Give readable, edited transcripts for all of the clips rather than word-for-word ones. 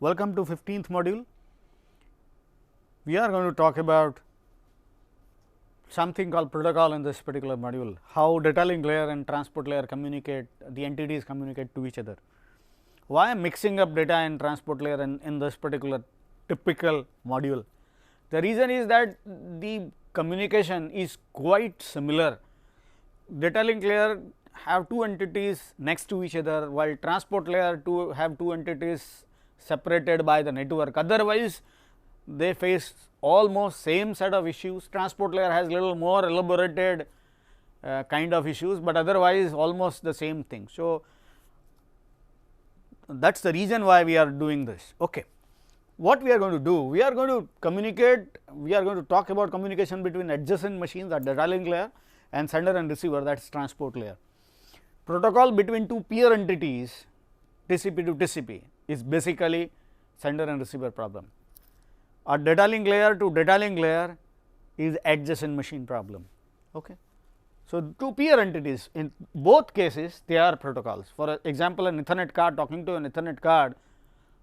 Welcome to 15th module. We are going to talk about something called protocol in this particular module, how data link layer and transport layer communicate, the entities communicate to each other. Why I am mixing up data and transport layer in this particular typical module? The reason is that the communication is quite similar. Data link layer have two entities next to each other, while transport layer have two entities separated by the network. Otherwise, they face almost same set of issues. Transport layer has little more elaborated kind of issues, but otherwise almost the same thing. So, that is the reason why we are doing this. Okay. What we are going to do? We are going to communicate, we are going to talk about communication between adjacent machines, that data link layer, and sender and receiver, that is transport layer. Protocol between two peer entities, TCP to TCP, is basically sender and receiver problem. A data link layer to data link layer is adjacent machine problem. Okay. So, two peer entities, in both cases they are protocols. For example, an Ethernet card talking to an Ethernet card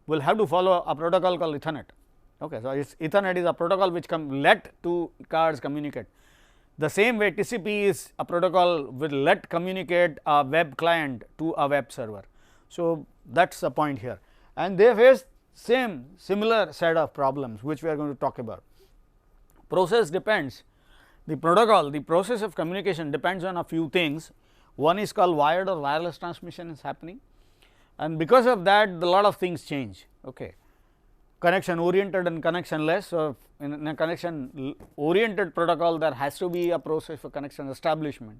will have to follow a protocol called Ethernet. Okay. So, Ethernet is a protocol which let two cards communicate. The same way TCP is a protocol will let communicate a web client to a web server. So, that is the point here, and they face similar set of problems which we are going to talk about. Process depends, the protocol, the process of communication depends on a few things. One is called wired or wireless transmission is happening, and because of that a lot of things change. Okay. Connection oriented and connectionless. So, in a connection oriented protocol there has to be a process for connection establishment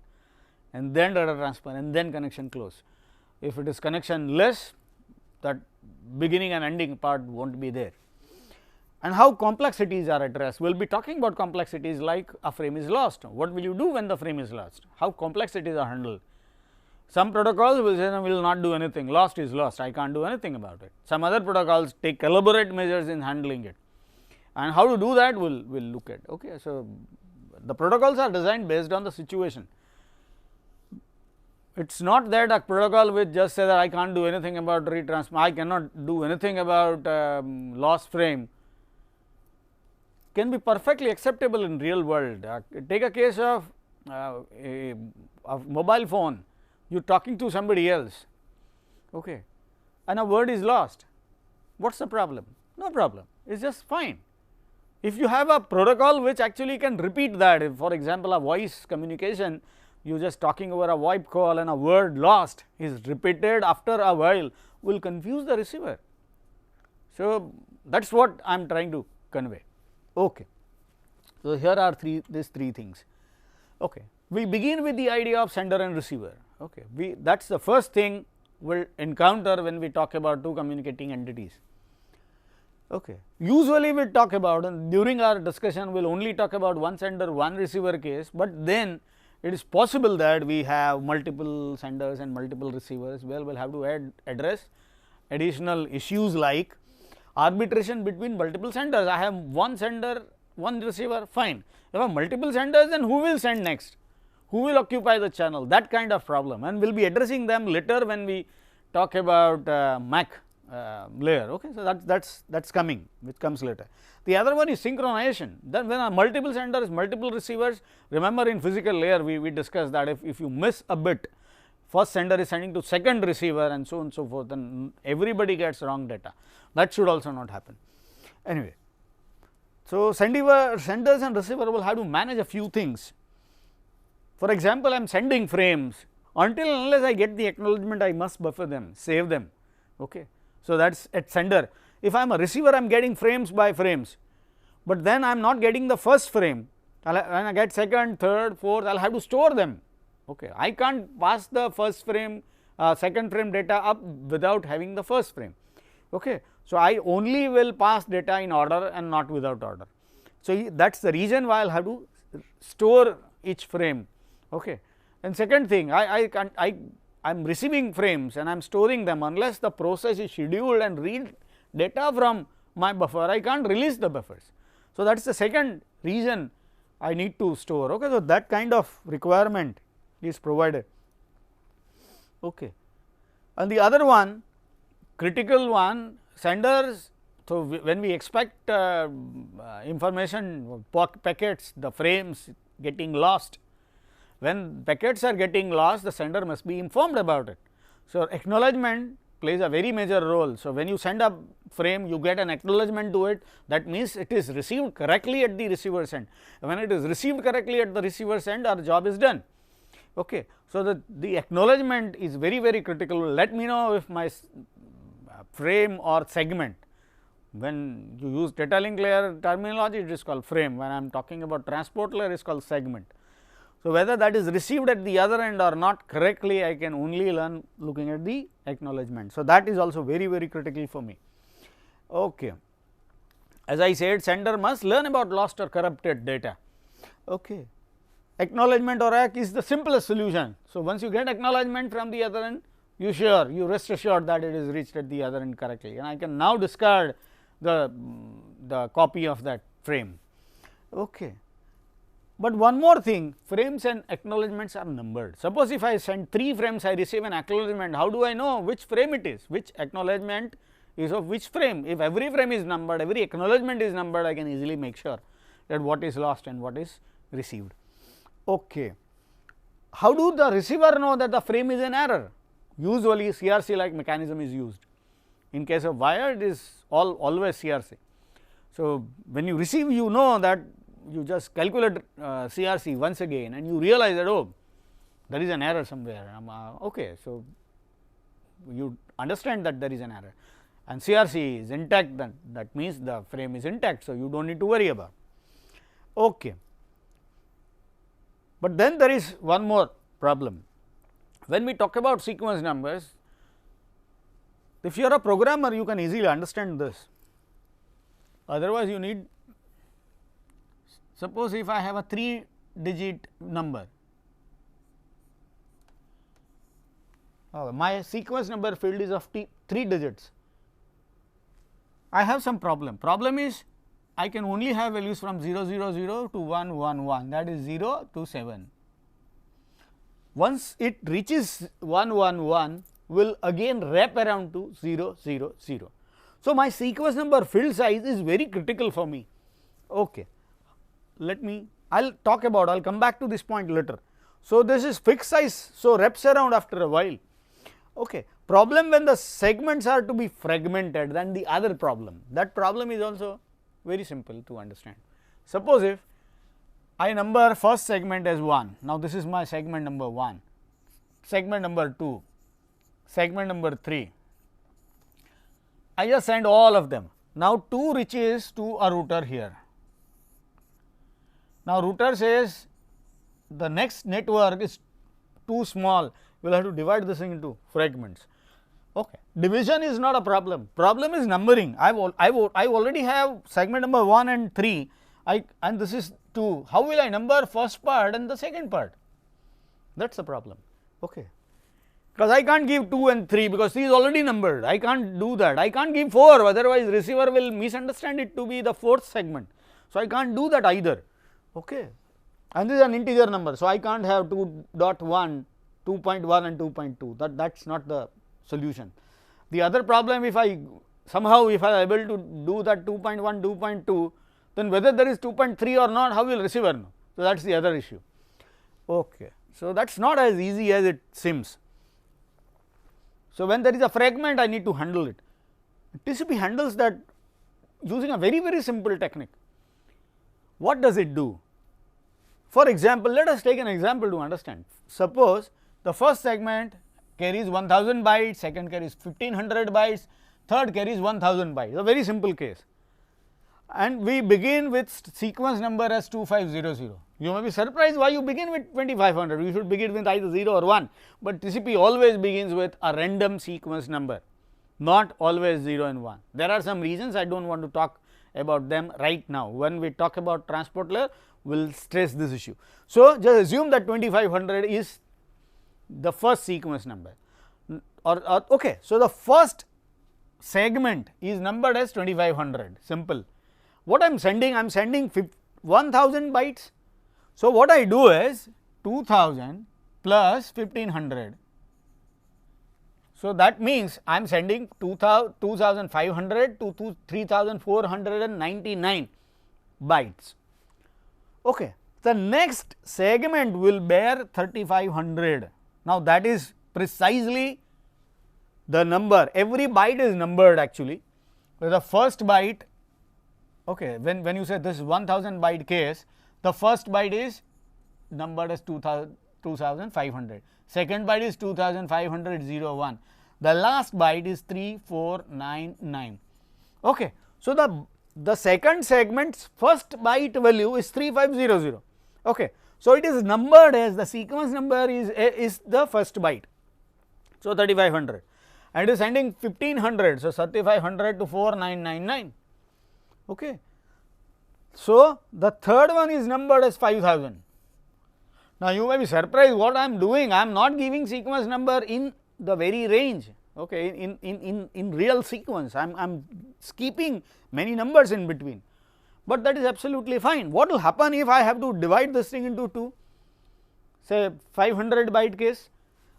and then data transfer and then connection close. If it is connectionless, that beginning and ending part will not be there. And how complexities are addressed? We will be talking about complexities like a frame is lost. What will you do when the frame is lost? How complexities are handled? Some protocols will say no, we will not do anything, lost is lost, I can't do anything about it. Some other protocols take elaborate measures in handling it, and how to do that we will look at. Okay. So, the protocols are designed based on the situation. It is not that a protocol which just say that I can't do anything about retransmit, I cannot do anything about lost frame, can be perfectly acceptable in real world. Take a case of a mobile phone, you are talking to somebody else, okay, and a word is lost. What is the problem? No problem, it is just fine. If you have a protocol which actually can repeat that, if for example, a voice communication, you just talking over a VoIP call and a word lost is repeated after a while, will confuse the receiver. So, that is what I am trying to convey. Okay. So, here are these three things. Okay. We begin with the idea of sender and receiver. Okay. That is the first thing we will encounter when we talk about two communicating entities. Okay. Usually we talk about, and during our discussion we will only talk about one sender one receiver case, but then it is possible that we have multiple senders and multiple receivers. Well, we will have to address additional issues like arbitration between multiple senders. I have one sender, one receiver, fine. If I have multiple senders, then who will send next? Who will occupy the channel? That kind of problem, and we will be addressing them later when we talk about MAC layer. Okay. So, that is coming, which comes later. The other one is synchronization. Then when a multiple senders, multiple receivers, remember in physical layer we discussed that if you miss a bit, first sender is sending to second receiver and so on and so forth, then everybody gets wrong data. That should also not happen. Anyway, so senders and receiver will have to manage a few things. For example, I am sending frames, until and unless I get the acknowledgement I must buffer them, save them. Okay. So, that is at sender. If I am a receiver, I am getting frames by frames, but then I am not getting the first frame, when I get second, third, fourth, I will have to store them. Okay. I can't pass the first frame, second frame data up without having the first frame. Okay. So, I only will pass data in order and not without order. So, that is the reason why I will have to store each frame. Okay. And second thing, I am receiving frames and I am storing them, unless the process is scheduled and read data from my buffer, I can't release the buffers. So, that is the second reason I need to store. Okay. So, that kind of requirement is provided. Okay. And the other one, critical one, senders So, when we expect information packets, the frames getting lost, when packets are getting lost, the sender must be informed about it. So, acknowledgement plays a very major role. So, when you send a frame, you get an acknowledgement to it, that means it is received correctly at the receiver's end. When it is received correctly at the receiver's end, our job is done. Okay. So, the acknowledgement is very critical. Let me know if my frame or segment, when you use data link layer terminology, it is called frame. When I am talking about transport layer, it is called segment. So, whether that is received at the other end or not correctly, I can only learn looking at the acknowledgement. So, that is also very critical for me. Okay. As I said, sender must learn about lost or corrupted data. Okay. Acknowledgement or ACK is the simplest solution. So, once you get acknowledgement from the other end, you rest assured that it is reached at the other end correctly, and I can now discard the copy of that frame. Okay. But one more thing, frames and acknowledgements are numbered. Suppose if I send 3 frames, I receive an acknowledgement, how do I know which frame it is, which acknowledgement is of which frame? If every frame is numbered, every acknowledgement is numbered, I can easily make sure that what is lost and what is received. Okay. How do the receiver know that the frame is in error? Usually CRC like mechanism is used. In case of wire, it is always CRC. So, when you receive, you know that you just calculate CRC once again and you realize that, oh, there is an error somewhere. Okay. So, you understand that there is an error and CRC is intact, that means the frame is intact. So, you do not need to worry about. Okay. But then there is one more problem. When we talk about sequence numbers, if you are a programmer, you can easily understand this. Otherwise, you need, suppose if I have a 3-digit number, my sequence number field is of 3 digits. I have some problem. Problem is, I can only have values from 0, 0, 0 to 1, 1, 1, that is 0 to 7. Once it reaches 1, 1, 1, will again wrap around to 0, 0, 0. So, my sequence number field size is very critical for me. Okay. I will talk about, I will come back to this point later. So, this is fixed size, so wraps around after a while. Okay. Problem when the segments are to be fragmented, then the other problem. That problem is also very simple to understand. Suppose if I number first segment as 1, now this is my segment number 1, segment number 2, segment number 3, I just send all of them. Now, 2 reaches to a router here. Now, router says the next network is too small, we will have to divide this into fragments. Okay. Division is not a problem is numbering. I already have segment number 1 and 3, and this is 2. How will I number first part and the second part? That is the problem. Okay. Because I can't give 2 and 3 because 3 is already numbered. I can't do that. I can't give 4, otherwise receiver will misunderstand it to be the 4th segment. So, I can't do that either. Okay. And this is an integer number. So, I can't have 2.1, 2.1 and 2.2. That is not the solution. The other problem, if I somehow if I am able to do that 2.1, 2.2, then whether there is 2.3 or not, how will receiver know? So, that is the other issue. Okay. So, that is not as easy as it seems. So, when there is a fragment, I need to handle it. TCP handles that using a very simple technique. What does it do? For example, let us take an example to understand. Suppose the first segment carries 1000 bytes, second carries 1500 bytes, third carries 1000 bytes, a very simple case. And we begin with sequence number as 2500. You may be surprised why you begin with 2500, you should begin with either 0 or 1, but TCP always begins with a random sequence number, not always 0 and 1. There are some reasons, I do not want to talk about them right now. When we talk about transport layer, we will stress this issue. So, just assume that 2500 is the first sequence number okay. So, the first segment is numbered as 2500, simple. What I am sending? I am sending 1000 bytes. So, what I do is 2000 plus 1500. So, that means I am sending 2500 to 3499 bytes. Okay. The next segment will bear 3500. Now, that is precisely the number, every byte is numbered actually. So, the first byte, okay, when you say this is 1000 byte case, the first byte is numbered as 2500, second byte is 2500 the last byte is 3499. Okay. So, the second segment's first byte value is 3500. Okay. So, it is numbered as the sequence number is the first byte. So, 3500 and it is sending 1500. So, 3500 to 4999. Okay. So, the third one is numbered as 5000. Now, you may be surprised what I am doing, I am not giving sequence number in the very range, okay, in real sequence, I am skipping many numbers in between, but that is absolutely fine. What will happen if I have to divide this thing into two, say 500 byte case?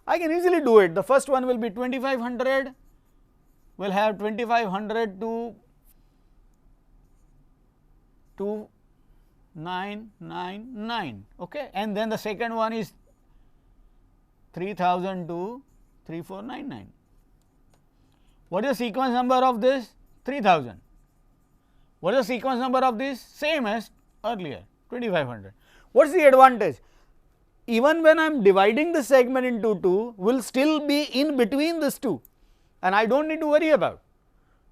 I can easily do it. The first one will be 2500, will have 2500 to 2999, okay, and then the second one is 3000 to 3499. What is the sequence number of this? 3000. What is the sequence number of this? Same as earlier, 2500. What is the advantage? Even when I am dividing the segment into two, will still be in between these two, and I do not need to worry about.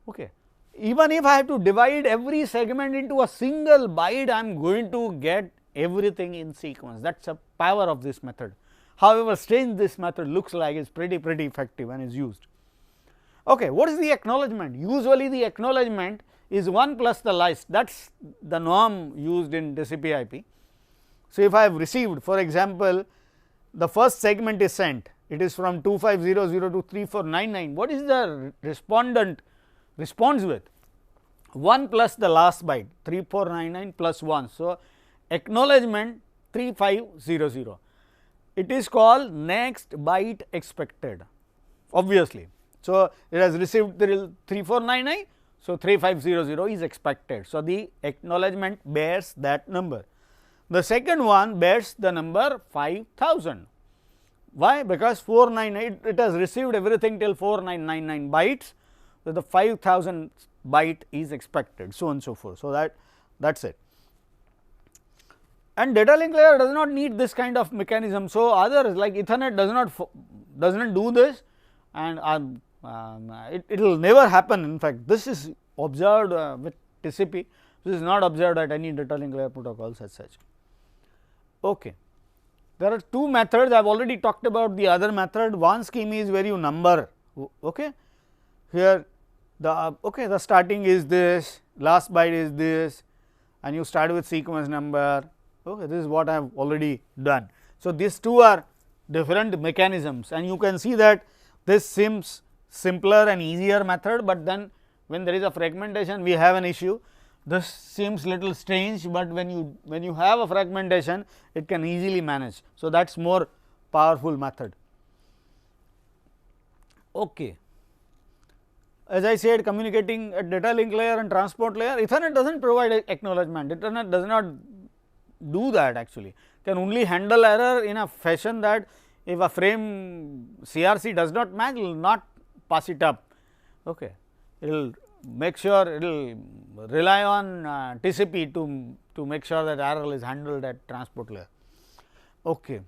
Okay. Even if I have to divide every segment into a single byte, I am going to get everything in sequence. That is the power of this method. However strange this method looks like, is pretty effective and is used. Okay, what is the acknowledgement? Usually the acknowledgement is 1 plus the last, that is the norm used in TCP/IP. So, if I have received, for example, the first segment is sent, it is from 2500 to 3499, what is the respondent responds with? 1 plus the last byte, 3499 plus 1. So, acknowledgement 3500, it is called next byte expected, obviously. So, it has received 3499, so 3500 is expected. So, the acknowledgement bears that number. The second one bears the number 5000. Why? Because 499, it has received everything till 4999 bytes. So, the 5000 byte is expected, so on and so forth. So, that is it. And data link layer does not need this kind of mechanism. So, others like Ethernet does not do this, and it will never happen. In fact, this is observed with TCP, this is not observed at any data link layer protocols as such. Okay. There are two methods, I have already talked about the other method. One scheme is where you number, okay. Here the starting is this, last byte is this, and you start with sequence number, okay. This is what I have already done. So, these two are different mechanisms, and you can see that this seems simpler and easier method, but then when there is a fragmentation we have an issue. This seems little strange, but when you have a fragmentation it can easily manage. So, that is more powerful method. Okay. As I said, communicating at data link layer and transport layer, Ethernet does not provide acknowledgement, Ethernet does not do that actually, can only handle error in a fashion that if a frame CRC does not match, it will not pass it up, okay. It will make sure, it will rely on TCP to make sure that error is handled at transport layer. Okay.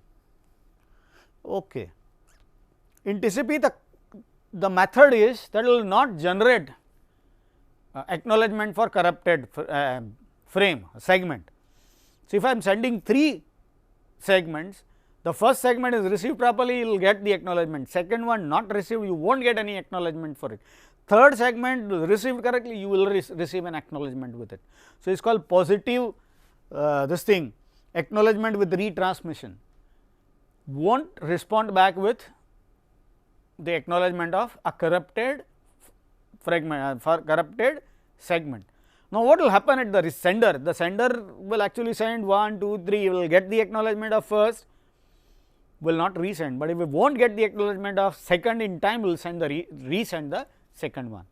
Okay. In TCP the method is that it will not generate acknowledgement for corrupted frame segment. So, if I am sending 3 segments, the first segment is received properly, you will get the acknowledgement, second one not received, you will not get any acknowledgement for it, third segment received correctly, you will receive an acknowledgement with it. So, it is called positive this thing acknowledgement with retransmission, will not respond back with the acknowledgement of a corrupted fragment for corrupted segment. Now, what will happen at the sender? The sender will actually send 1, 2, 3, you will get the acknowledgement of first, will not resend, but if we won't get the acknowledgement of second in time, we will send the resend the second one.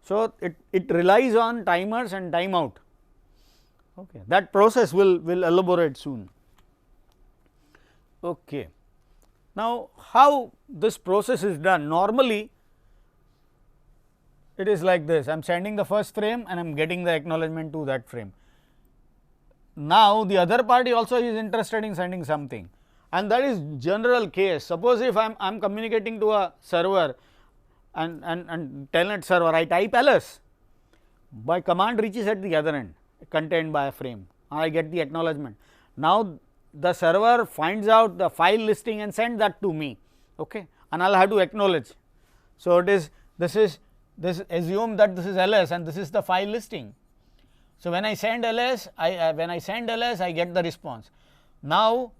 So, it relies on timers and timeout. Okay. That process will elaborate soon. Okay. Now, how this process is done? Normally, it is like this, I am sending the first frame and I am getting the acknowledgement to that frame. Now, the other party also is interested in sending something, and that is general case. Suppose if I am communicating to a server and telnet server, I type ls, my command reaches at the other end contained by a frame, I get the acknowledgement. Now, the server finds out the file listing and send that to me, okay, and I will have to acknowledge. So, it is this assume that this is ls and this is the file listing. So, when I send ls, I get the response. Now,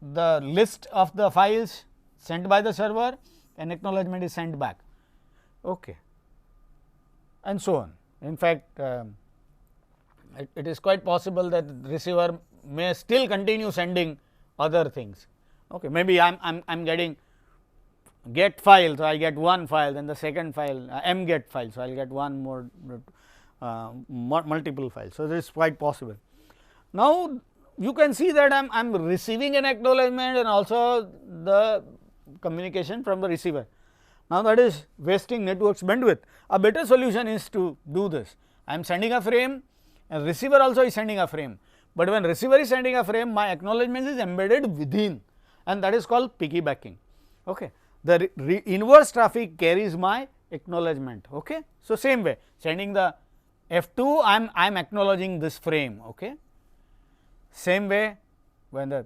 the list of the files sent by the server and acknowledgement is sent back, okay, and so on. In fact, it is quite possible that the receiver may still continue sending other things. Okay. Maybe I am getting get file, so I get one file, then the second file mget file, so I will get one more multiple files. So, this is quite possible. Now, you can see that I am receiving an acknowledgement and also the communication from the receiver. Now, that is wasting network's bandwidth. A better solution is to do this. I am sending a frame and receiver also is sending a frame, but when receiver is sending a frame, my acknowledgement is embedded within, and that is called piggybacking. Okay. The inverse traffic carries my acknowledgement. Okay. So, same way sending the F2, I am acknowledging this frame. Okay. Same way when the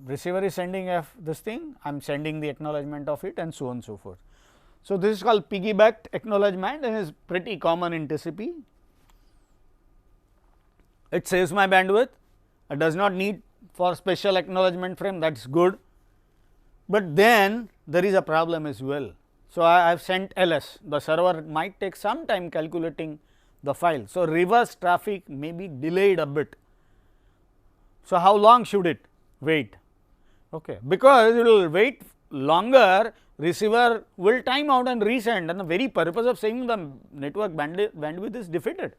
receiver is sending this thing, I am sending the acknowledgement of it, and so on and so forth. So, this is called piggybacked acknowledgement and is pretty common in TCP. It saves my bandwidth, it does not need for special acknowledgement frame, that is good, but then there is a problem as well. So, I have sent ls, the server might take some time calculating the file. So, reverse traffic may be delayed a bit. So, how long should it wait? Okay. Because it will wait longer, receiver will time out and resend, and the very purpose of saying the network bandwidth is defeated.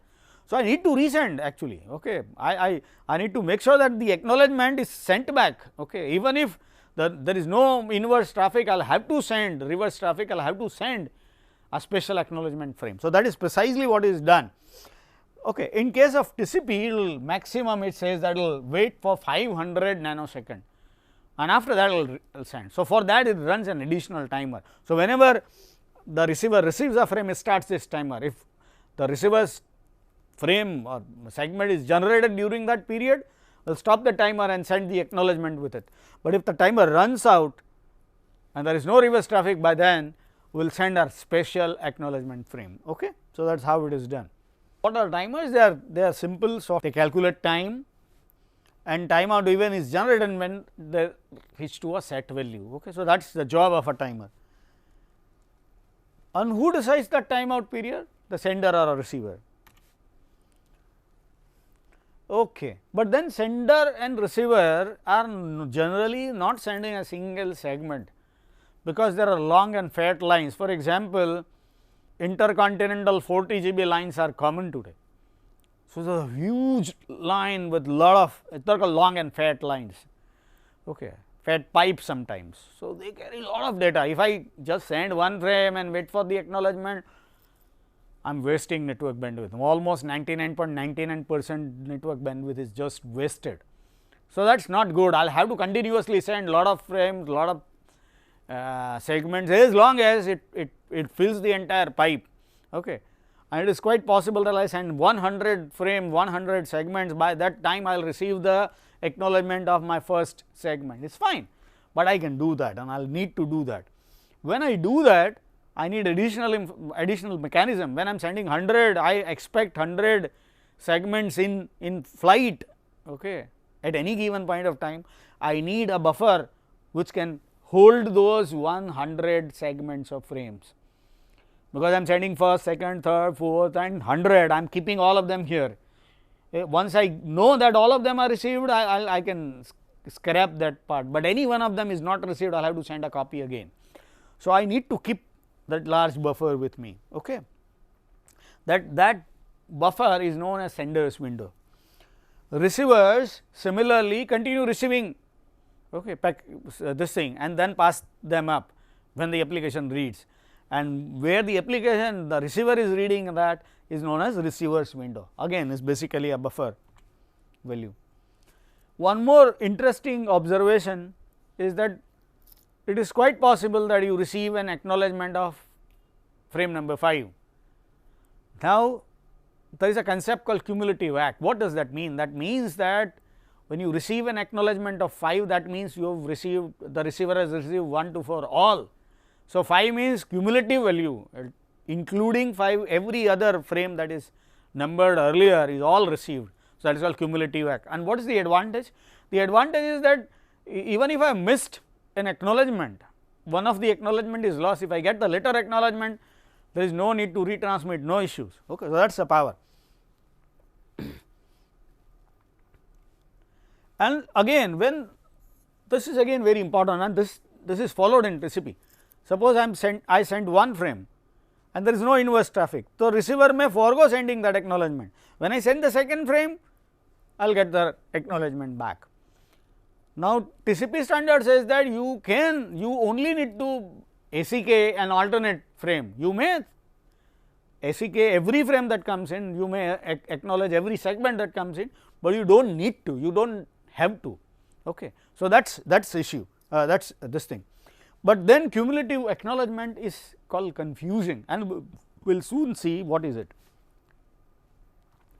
So, I need to resend actually. Okay. I need to make sure that the acknowledgement is sent back. Okay. Even if there is no inverse traffic, I will have to send reverse traffic, I will have to send a special acknowledgement frame. So, that is precisely what is done. Okay. In case of TCP, it will maximum, it says that it will wait for 500 nanosecond, and after that it will send. So, for that it runs an additional timer. So, whenever the receiver receives a frame, it starts this timer. If the receiver's frame or segment is generated during that period, we will stop the timer and send the acknowledgement with it. But if the timer runs out and there is no reverse traffic by then, we will send our special acknowledgement frame. Okay. So, that is how it is done. What are timers? They are simple, so they calculate time, and timeout even is generated when they reach to a set value. Okay. So, that is the job of a timer. And who decides the timeout period? The sender or a receiver. Okay. But then sender and receiver are generally not sending a single segment, because there are long and fat lines. For example, intercontinental 40 GB lines are common today. So, the huge line with lot of long and fat lines, okay, fat pipes sometimes. So, they carry lot of data. If I just send one frame and wait for the acknowledgement, I am wasting network bandwidth. Almost 99.99% network bandwidth is just wasted. So, that is not good. I will have to continuously send lot of frames, lot of segments, as long as it fills the entire pipe. Okay. And it is quite possible that I send 100 frame, 100 segments, by that time I will receive the acknowledgement of my first segment. It is fine, but I can do that, and I will need to do that. When I do that, I need additional mechanism. When I am sending 100, I expect 100 segments in flight, okay, at any given point of time. I need a buffer which can hold those 100 segments of frames, because I am sending first, second, third, fourth and 100, I am keeping all of them here. Once I know that all of them are received, I can scrap that part, but any one of them is not received, I will have to send a copy again. So, I need to keep that large buffer with me. Okay. That buffer is known as sender's window. Receivers similarly continue receiving, okay, this thing and then pass them up when the application reads, and where the application the receiver is reading, that is known as receiver's window, again is basically a buffer value. One more interesting observation is that it is quite possible that you receive an acknowledgement of frame number 5. Now, there is a concept called cumulative ACK. What does that mean? That means that when you receive an acknowledgement of 5, that means you have received, the receiver has received 1 to 4 all. So, 5 means cumulative value, including 5, every other frame that is numbered earlier is all received. So, that is called cumulative ACK. And what is the advantage? The advantage is that even if I missed an acknowledgement, one of the acknowledgement is lost. If I get the later acknowledgement, there is no need to retransmit, no issues. Okay. So, that is the power. And again, when this is again very important, and this is followed in TCP. Suppose I send one frame and there is no inverse traffic. So, receiver may forego sending that acknowledgement. When I send the second frame, I will get the acknowledgement back. Now, TCP standard says that you only need to ACK an alternate frame. You may ACK every frame that comes in, you may acknowledge every segment that comes in, but you do not need to, you do not have to. Okay. So, that is issue, that is this thing. But then cumulative acknowledgement is called confusing, and we will soon see what is it.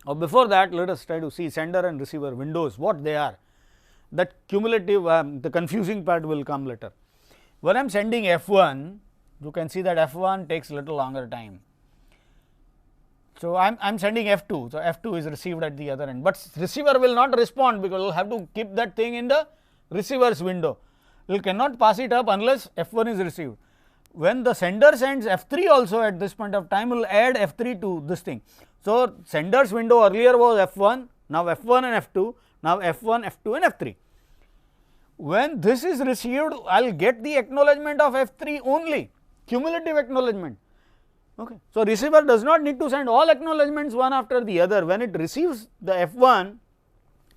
Or before that, let us try to see sender and receiver windows, what they are. That cumulative, the confusing part will come later. When I am sending F1, you can see that F1 takes little longer time. So, I am sending F2. So, F2 is received at the other end, but receiver will not respond, because you will have to keep that thing in the receiver's window. You cannot pass it up unless F1 is received. When the sender sends F3 also at this point of time, will add F3 to this thing. So, sender's window earlier was F1, now F1 and F2, now F1, F2 and F3. When this is received, I will get the acknowledgement of F3 only, cumulative acknowledgement. Okay. So, receiver does not need to send all acknowledgements one after the other. When it receives the F1,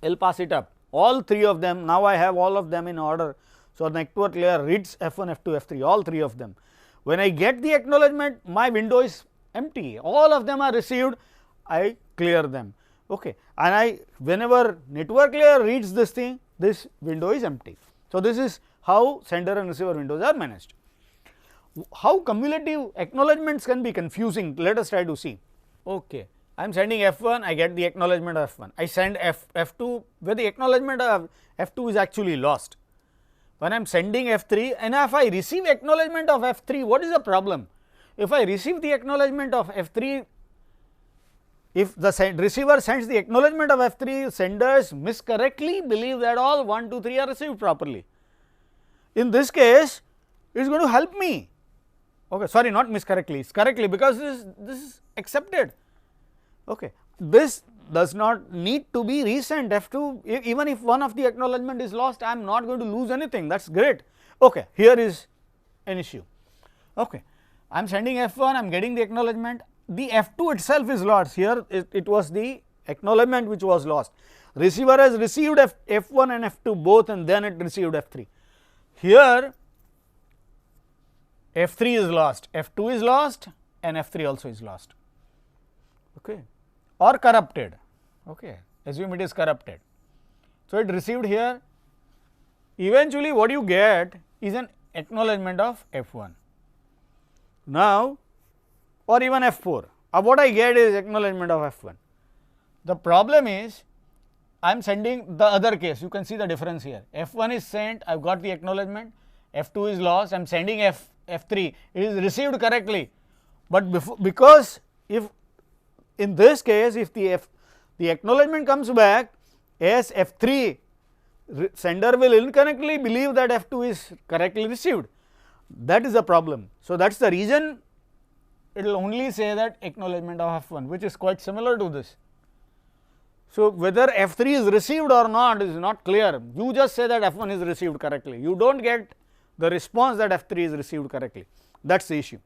it will pass it up, all 3 of them. Now, I have all of them in order. So, network layer reads F1, F2, F3, all 3 of them. When I get the acknowledgement, my window is empty, all of them are received, I clear them. Okay. And whenever network layer reads this thing, this window is empty. So, this is how sender and receiver windows are managed. How cumulative acknowledgements can be confusing, let us try to see. Okay. I am sending F1, I get the acknowledgement of F1, I send F2 where the acknowledgement of F2 is actually lost. When I am sending F3, and if I receive acknowledgement of F3, what is the problem? If I receive the acknowledgement of F3, if the receiver sends the acknowledgement of F3, senders miscorrectly believe that all 1, 2, 3 are received properly. In this case, it is going to help me. Okay, sorry, not miscorrectly, it is correctly, because this is accepted. Okay. This does not need to be resent F2, even if one of the acknowledgement is lost, I am not going to lose anything, that is great. Okay. Here is an issue. Okay. I am sending F1, I am getting the acknowledgement, the F2 itself is lost. Here it was the acknowledgement which was lost. Receiver has received F1 and F2 both, and then it received F3. Here F3 is lost, F2 is lost, and F3 also is lost. Okay. Or corrupted. Okay. Assume it is corrupted. So, it received here, eventually what you get is an acknowledgement of F1. Now, or even F4, what I get is acknowledgement of F1. The problem is, I am sending the other case, you can see the difference here. F1 is sent, I have got the acknowledgement, F2 is lost, I am sending F3, it is received correctly, but because if in this case, if the acknowledgement comes back as F3, sender will incorrectly believe that F2 is correctly received. That is the problem. So, that is the reason it will only say that acknowledgement of F1, which is quite similar to this. So, whether F3 is received or not is not clear. You just say that F1 is received correctly. You do not get the response that F3 is received correctly. That is the issue.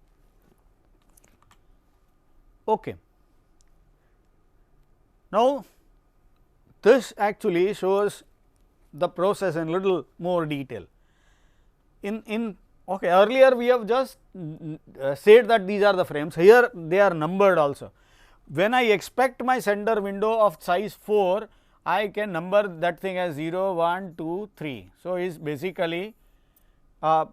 Okay. Now, this actually shows the process in little more detail. Earlier we have just said that these are the frames, here they are numbered also. When I expect my sender window of size 4, I can number that thing as 0, 1, 2, 3. So, it is basically a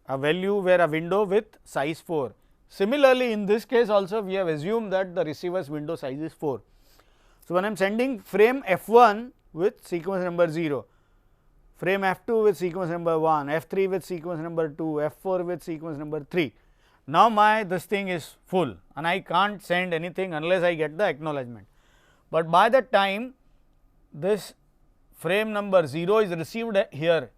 value where a window with size 4. Similarly, in this case also we have assumed that the receiver's window size is 4. So, when I am sending frame F1 with sequence number 0, frame F2 with sequence number 1, F3 with sequence number 2, F4 with sequence number 3. Now, this thing is full and I can't send anything unless I get the acknowledgement. But by that time this frame number 0 is received here.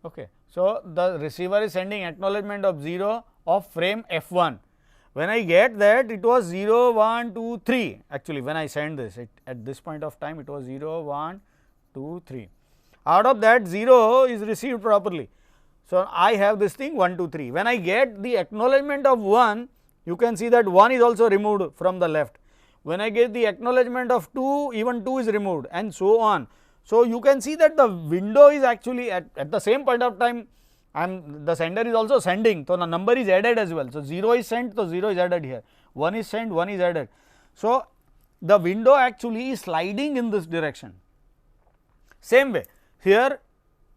Okay. So, the receiver is sending acknowledgement of 0 of frame F1. When I get that, it was 0, 1, 2, 3 actually when I send this, at this point of time it was 0, 1, 2, 3. Out of that 0 is received properly. So, I have this thing 1, 2, 3. When I get the acknowledgement of 1, you can see that 1 is also removed from the left. When I get the acknowledgement of 2, even 2 is removed and so on. So, you can see that the window is actually at the same point of time the sender is also sending. So, the number is added as well. So, 0 is sent, so 0 is added here, 1 is sent, 1 is added. So, the window actually is sliding in this direction. Same way here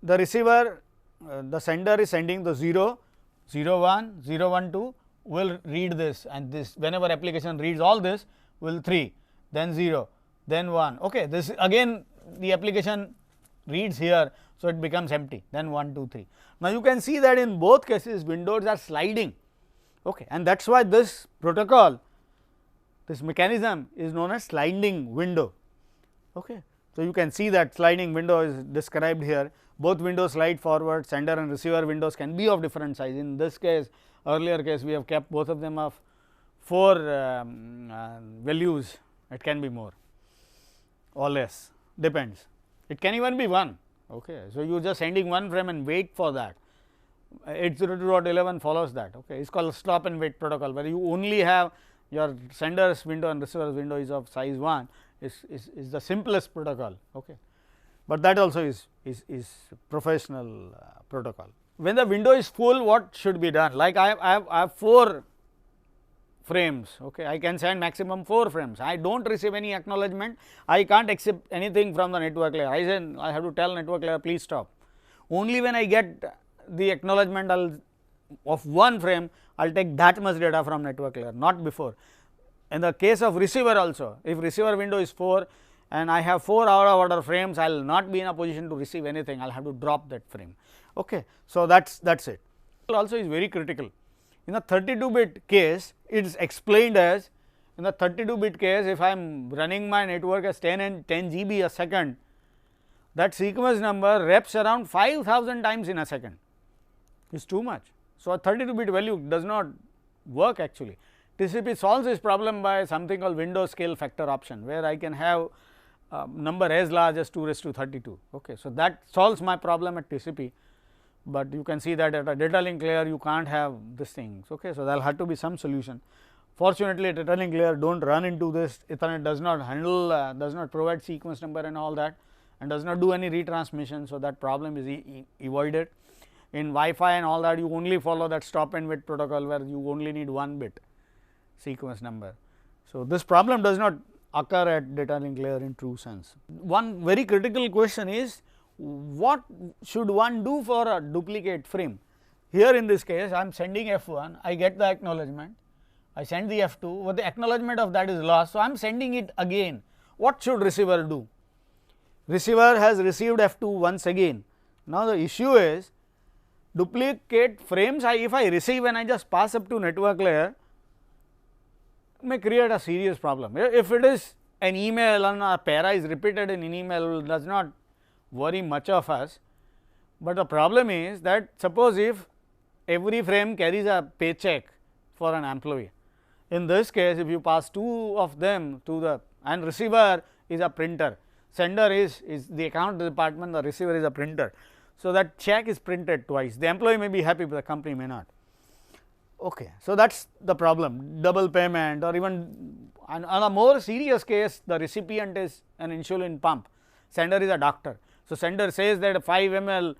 the receiver, the sender is sending the 0, 0 1, 0 1 2 will read this, and this whenever application reads all this will 3, then 0, then 1. Okay. This again the application reads here. So, it becomes empty, then 1 2 3. Now, you can see that in both cases windows are sliding, okay, and that is why this protocol, this mechanism is known as sliding window. Okay. So, you can see that sliding window is described here. Both windows slide forward, sender and receiver windows can be of different size. In this case, earlier case we have kept both of them of 4 values, it can be more or less, depends. It can even be 1. Okay. So, you are just sending one frame and wait for that. 802.11 follows that. Okay. It is called stop and wait protocol, where you only have your sender's window and receiver's window is of size 1 is the simplest protocol. Okay. But that also is professional protocol. When the window is full, what should be done? Like I have 4 frames, okay. I can send maximum 4 frames. I do not receive any acknowledgement. I can't accept anything from the network layer. I have to tell network layer, please stop. Only when I get the acknowledgement of 1 frame, I will take that much data from network layer, not before. In the case of receiver also, if receiver window is 4 and I have 4 out of order frames, I will not be in a position to receive anything. I will have to drop that frame. Okay. So, that is it. Also is very critical. In the 32-bit case, it is explained as, in the 32-bit case, if I am running my network as 10 GB a second, that sequence number wraps around 5000 times in a second, is too much. So, a 32-bit value does not work actually. TCP solves this problem by something called window scale factor option, where I can have number as large as 2 raised to 32. Okay. So, that solves my problem at TCP, but you can see that at a data link layer you can't have these things. Okay. So, there will have to be some solution. Fortunately, data link layer do not run into this. Ethernet does not handle, does not provide sequence number and all that, and does not do any retransmission. So, that problem is avoided. In Wi-Fi and all that, you only follow that stop and wait protocol, where you only need 1 bit sequence number. So, this problem does not occur at data link layer in true sense. One very critical question is, what should one do for a duplicate frame? Here in this case, I am sending F1, I get the acknowledgement, I send the F2, but the acknowledgement of that is lost. So, I am sending it again. What should receiver do? Receiver has received F2 once again. Now, the issue is duplicate frames, if I receive and I just pass up to network layer, may create a serious problem. If it is an email and a para is repeated in an email, does not worry much of us, but the problem is that suppose if every frame carries a paycheck for an employee. In this case, if you pass 2 of them to the and receiver is a printer. Sender is the account department, the receiver is a printer. So, that check is printed twice. The employee may be happy, but the company may not. Okay. So, that is the problem, double payment, or even on a more serious case, the recipient is an insulin pump, sender is a doctor. So, sender says that 5 ml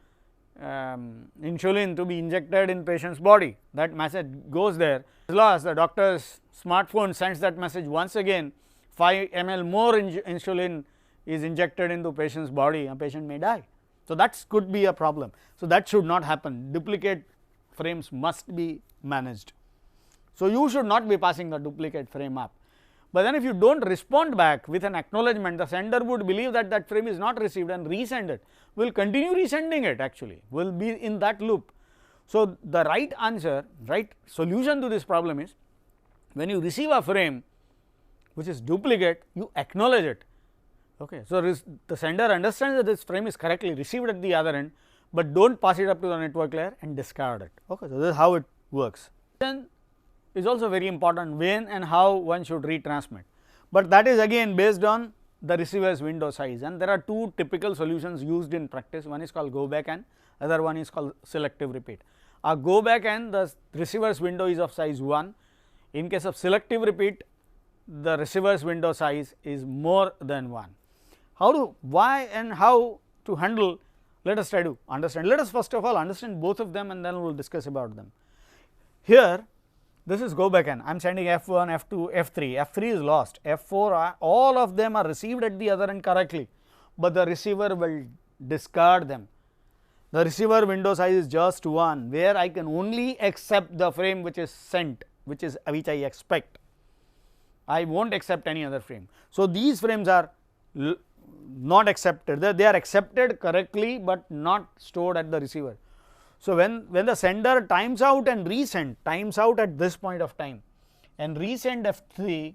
insulin to be injected in patient's body, that message goes there. Lost, the doctor's smartphone sends that message once again, 5 ml more insulin is injected into patient's body, a patient may die. So, that could be a problem. So, that should not happen, duplicate frames must be managed. So, you should not be passing the duplicate frame up. But then if you do not respond back with an acknowledgement, the sender would believe that that frame is not received and resend it, will continue resending it, actually will be in that loop. So, the right answer, right solution to this problem is, when you receive a frame which is duplicate, you acknowledge it. Okay. So, the sender understands that this frame is correctly received at the other end, but do not pass it up to the network layer and discard it. Okay. So, this is how it works. Then is also very important, when and how one should retransmit, but that is again based on the receiver's window size, and there are two typical solutions used in practice. One is called go back N, other one is called selective repeat. A go back N, the receiver's window is of size 1. In case of selective repeat, the receiver's window size is more than 1. Why and how to handle, let us try to understand. Let us first of all understand both of them and then we will discuss about them. Here this is go back N, I am sending F1, F2, F3, F3 is lost, F4 all of them are received at the other end correctly, but the receiver will discard them. The receiver window size is just 1, where I can only accept the frame which is sent, which I expect, I will not accept any other frame. So, these frames are not accepted, they are accepted correctly, but not stored at the receiver. So, when the sender times out and resend, times out at this point of time and resend F3,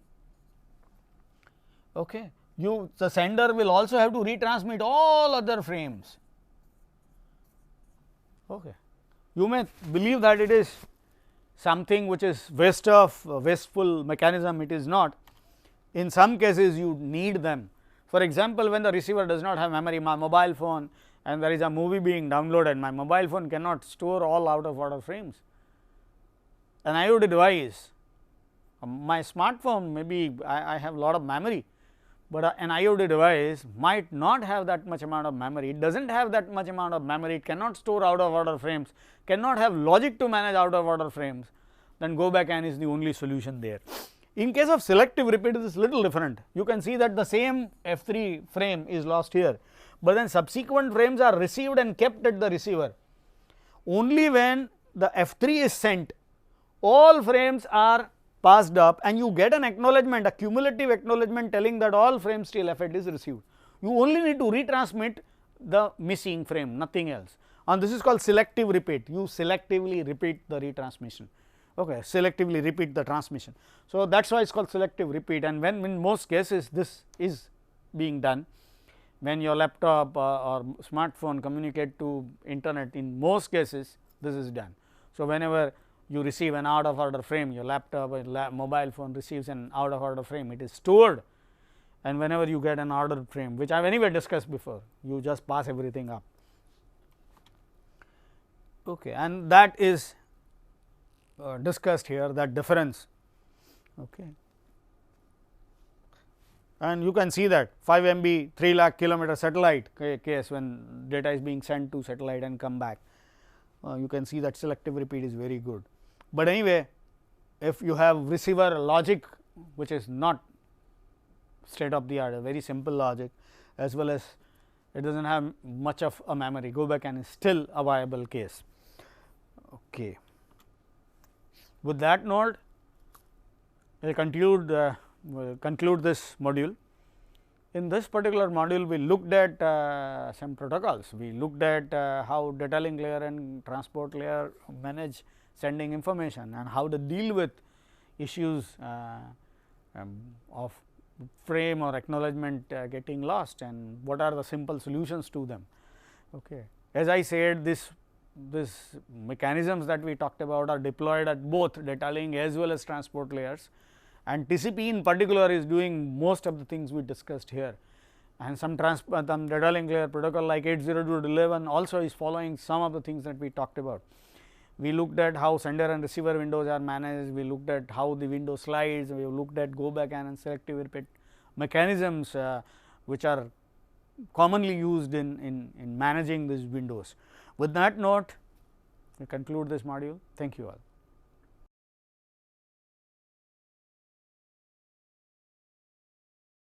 okay, the sender will also have to retransmit all other frames. Okay. You may believe that it is something which is wasteful mechanism, it is not. In some cases you need them. For example, when the receiver does not have memory, my mobile phone and there is a movie being downloaded, my mobile phone cannot store all out of order frames. An IoT device, my smartphone, maybe I have lot of memory, but an IoT device might not have that much amount of memory, it does not have that much amount of memory, it cannot store out of order frames, cannot have logic to manage out of order frames, then go back N is the only solution there. In case of selective repeat, it is little different. You can see that the same F3 frame is lost here, but then subsequent frames are received and kept at the receiver. Only when the F3 is sent, all frames are passed up and you get an acknowledgement, a cumulative acknowledgement telling that all frames till F8 is received. You only need to retransmit the missing frame, nothing else, and this is called selective repeat. You selectively repeat the retransmission. Okay, selectively repeat the transmission. So, that is why it is called selective repeat, and when in most cases this is being done, when your laptop or smartphone communicate to internet, in most cases this is done. So, whenever you receive an out of order frame, your laptop or mobile phone receives an out of order frame, it is stored, and whenever you get an ordered frame, which I have anyway discussed before, you just pass everything up. Okay, and that is discussed here, that difference. Okay. And you can see that 5 MB 3 lakh kilometer satellite case, when data is being sent to satellite and come back, you can see that selective repeat is very good. But anyway, if you have receiver logic which is not state of the art, a very simple logic, as well as it does not have much of a memory, go back and is still a viable case. Okay. With that note, I will conclude this module. In this particular module, we looked at some protocols. We looked at how data link layer and transport layer manage sending information and how to deal with issues of frame or acknowledgement getting lost, and what are the simple solutions to them. Okay. As I said, these mechanisms that we talked about are deployed at both data link as well as transport layers, and TCP in particular is doing most of the things we discussed here, and some data link layer protocol like 802.11 also is following some of the things that we talked about. We looked at how sender and receiver windows are managed, we looked at how the window slides, we looked at go back and selective repeat mechanisms which are commonly used in managing these windows. With that note, we conclude this module. Thank you all.